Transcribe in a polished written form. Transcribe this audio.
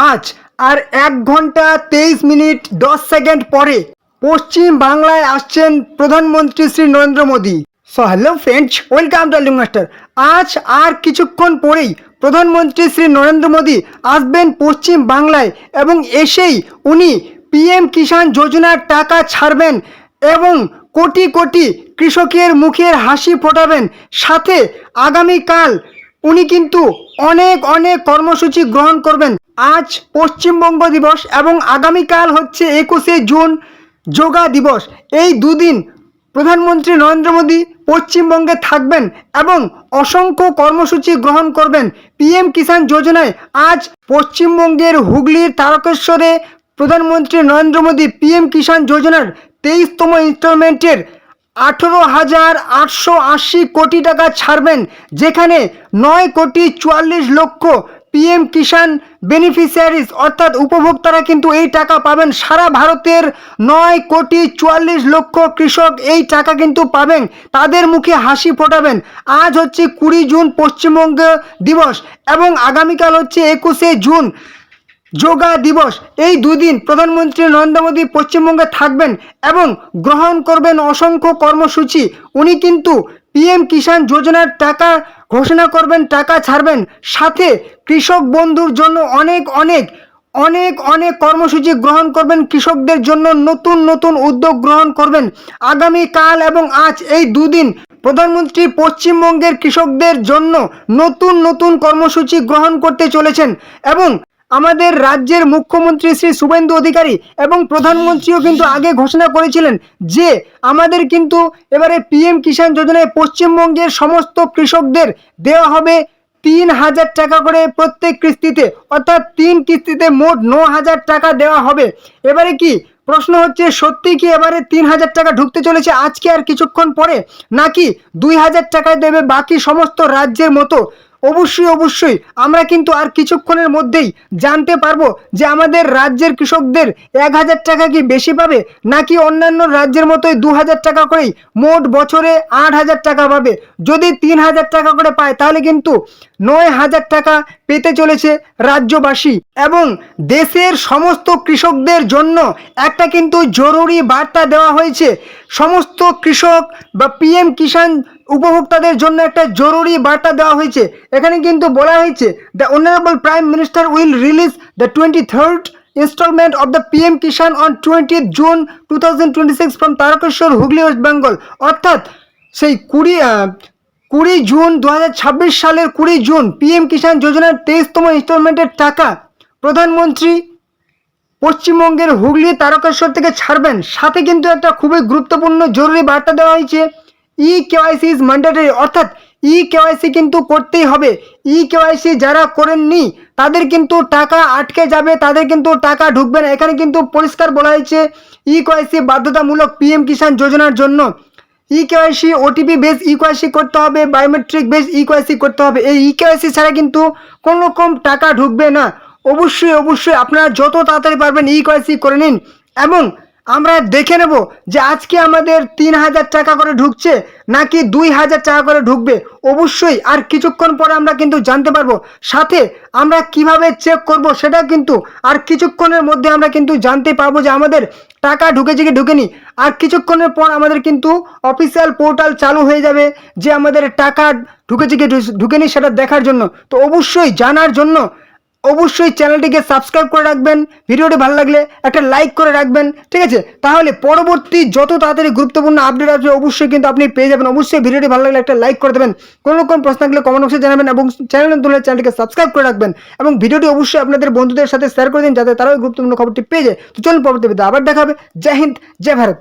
আজ আর 1 ঘন্টা 23 minute 10 second পরে পশ্চিম বাংলায় আসছেন প্রধানমন্ত্রী Shri Narendra Modi. So hello friends, welcome to Alim master. আজ আর কিছুক্ষণ পরেই প্রধানমন্ত্রী শ্রী নরেন্দ্র মোদী আসবেন পশ্চিম বাংলায় এবং এসেই উনি পিএম কিষাণ যোজনার টাকা ছাড়বেন এবং কোটি কোটি কৃষকের মুখের হাসি ফোটাবেন। সাথে আগামীকাল উনি কিন্তু অনেক অনেক কর্মসূচি গ্রহণ করবেন। আজ পশ্চিমবঙ্গ দিবস এবং আগামীকাল হচ্ছে 21শে জুন যোগা দিবস। এই দুদিন প্রধানমন্ত্রী নরেন্দ্র মোদী পশ্চিমবঙ্গে থাকবেন এবং অসংখ্য কর্মসূচি গ্রহণ করবেন। পিএম কিষাণ যোজনায় আজ পশ্চিমবঙ্গের হুগলির তারকেশ্বরে প্রধানমন্ত্রী নরেন্দ্র মোদী পিএম কিষাণ যোজনার 23তম ইনস্টলমেন্টের 18,880 কোটি টাকা ছাড়বেন, যেখানে 9,44,00,000 পিএম কিষাণ বেনিফিশিয়ারিজ অর্থাৎ উপভোক্তারা কিন্তু এই টাকা পাবেন। সারা ভারতের 9,44,00,000 কৃষক এই টাকা কিন্তু পাবেন, তাদের মুখে হাসি ফোটাবেন। আজ হচ্ছে 20 জুন পশ্চিমবঙ্গ দিবস এবং আগামীকাল হচ্ছে 21শে জুন যোগা দিবস। এই দুদিন প্রধানমন্ত্রী নরেন্দ্র মোদী পশ্চিমবঙ্গে থাকবেন এবং গ্রহণ করবেন অসংখ্য কর্মসূচি। উনি কিন্তু পিএম কিষাণ যোজনার টাকা ঘোষণা করবেন, টাকা ছাড়বেন, সাথে কৃষক বন্ধুর জন্য অনেক অনেক অনেক অনেক কর্মসূচি গ্রহণ করবেন। কৃষকদের জন্য নতুন নতুন উদ্যোগ গ্রহণ করবেন। আগামীকাল এবং আজ এই দুদিন প্রধানমন্ত্রী পশ্চিমবঙ্গের কৃষকদের জন্য নতুন নতুন কর্মসূচি গ্রহণ করতে চলেছেন এবং আমাদের রাজ্যের মুখ্যমন্ত্রী শ্রী শুভেন্দু অধিকারী এবং প্রধানমন্ত্রীও কিন্তু আগে ঘোষণা করেছিলেন যে আমাদের কিন্তু এবারে পিএম কিষাণ যোজনায় পশ্চিমবঙ্গের সমস্ত কৃষকদের দেওয়া হবে 3,000 টাকা করে প্রত্যেক কিস্তিতে, অর্থাৎ 3 কিস্তিতে মোট 9,000 টাকা দেওয়া হবে। এবারে কি প্রশ্ন হচ্ছে, সত্যি কি এবারে 3,000 টাকা ঢুকতে চলেছে আজকে আর কিছুক্ষণ পরে, নাকি 2,000 টাকায় দেবে বাকি সমস্ত রাজ্যের মতো? অবশ্যই অবশ্যই আমরা কিন্তু আর কিছুক্ষণের মধ্যেই জানতে পারবো যে আমাদের রাজ্যের কৃষকদের 1,000 টাকা কি বেশি পাবে, নাকি অন্যান্য রাজ্যের মতোই 2,000 টাকা করেই মোট বছরে 8,000 টাকা পাবে। যদি 3,000 টাকা করে পায় তাহলে কিন্তু 9,000 টাকা পেতে চলেছে রাজ্যবাসী। এবং দেশের সমস্ত কৃষকদের জন্য একটা কিন্তু জরুরি বার্তা দেওয়া হয়েছে। সমস্ত কৃষক বা পিএম কিষাণ উপভোক্তাদের জন্য একটা জরুরি বার্তা দেওয়া হয়েছে। এখানে কিন্তু বলা হয়েছে, the honourable prime minister will release the 23rd installment of the PM Kishan on 20th June 2026 from Tarakeswar, Hooghly, West Bengal. অর্থাৎ সেই 20 জুন 2026 সালের 20 জুন পিএম কিষাণ যোজনার 23তম ইনস্টলমেন্টের টাকা প্রধানমন্ত্রী পশ্চিমবঙ্গের হুগলি তারকেশ্বর থেকে ছাড়বেন। সাথে কিন্তু একটা খুবই গুরুত্বপূর্ণ জরুরি বার্তা দেওয়া হয়েছে, কেওয়াইসি ইজ ম্যান্ডেটরি, অর্থাৎ কেওয়াইসি কিন্তু করতেই হবে। কেওয়াইসি যারা করেননি তাদের কিন্তু টাকা আটকে যাবে, তাদের কিন্তু টাকা ঢুকবে না। এখানে কিন্তু পরিষ্কার বলা হয়েছে কেওয়াইসি বাধ্যতামূলক পিএম কিষাণ যোজনার জন্য। কেওয়াইসি ওটিপি বেস কেওয়াইসি করতে হবে, বায়োমেট্রিক বেস কেওয়াইসি করতে হবে। এই কেওয়াইসি ছাড়া কিন্তু কোনো রকম টাকা ঢুকবে না। অবশ্যই অবশ্যই আপনারা যত তাড়াতাড়ি পারবেন কেওয়াইসি করে নিন এবং আমরা দেখে নেব যে আজকে আমাদের 3,000 টাকা করে ঢুকছে নাকি 2,000 টাকা করে ঢুকবে। অবশ্যই আর কিছুক্ষণ পরে আমরা কিন্তু জানতে পারবো। সাথে আমরা কিভাবে চেক করব সেটা কিন্তু আর কিছুক্ষণের মধ্যে আমরা কিন্তু জানতে পারবো যে আমাদের টাকা ঢুকেছে কি ঢুকেনি। আর কিছুক্ষণের পর আমাদের কিন্তু অফিসিয়াল পোর্টাল চালু হয়ে যাবে যে আমাদের টাকা ঢুকেছে কি ঢুকেনি সেটা দেখার জন্য। তো অবশ্যই জানার জন্য অবশ্যই চ্যানেলটিকে সাবস্ক্রাইব করে রাখবেন। ভিডিওটি ভালো লাগলে একটা লাইক করে রাখবেন, ঠিক আছে? তাহলে পরবর্তী যত তাড়াতাড়ি গুরুত্বপূর্ণ আপডেট আসবে অবশ্যই কিন্তু আপনি পেয়ে যাবেন। অবশ্যই ভিডিওটি ভালো লাগলে একটা লাইক করে দেবেন, কোনো রকম প্রশ্ন থাকলে কমেন্ট বক্সে জানাবেন এবং চ্যানেলটিকে সাবস্ক্রাইব করে রাখবেন এবং ভিডিওটি অবশ্যই আপনাদের বন্ধুদের সাথে শেয়ার করে দিন যাতে তারাও গুরুত্বপূর্ণ খবরটি পেয়ে যায়। তো চলুন পরবর্তী ভিডিও আবার দেখা হবে। জয় হিন্দ, জয় ভারত।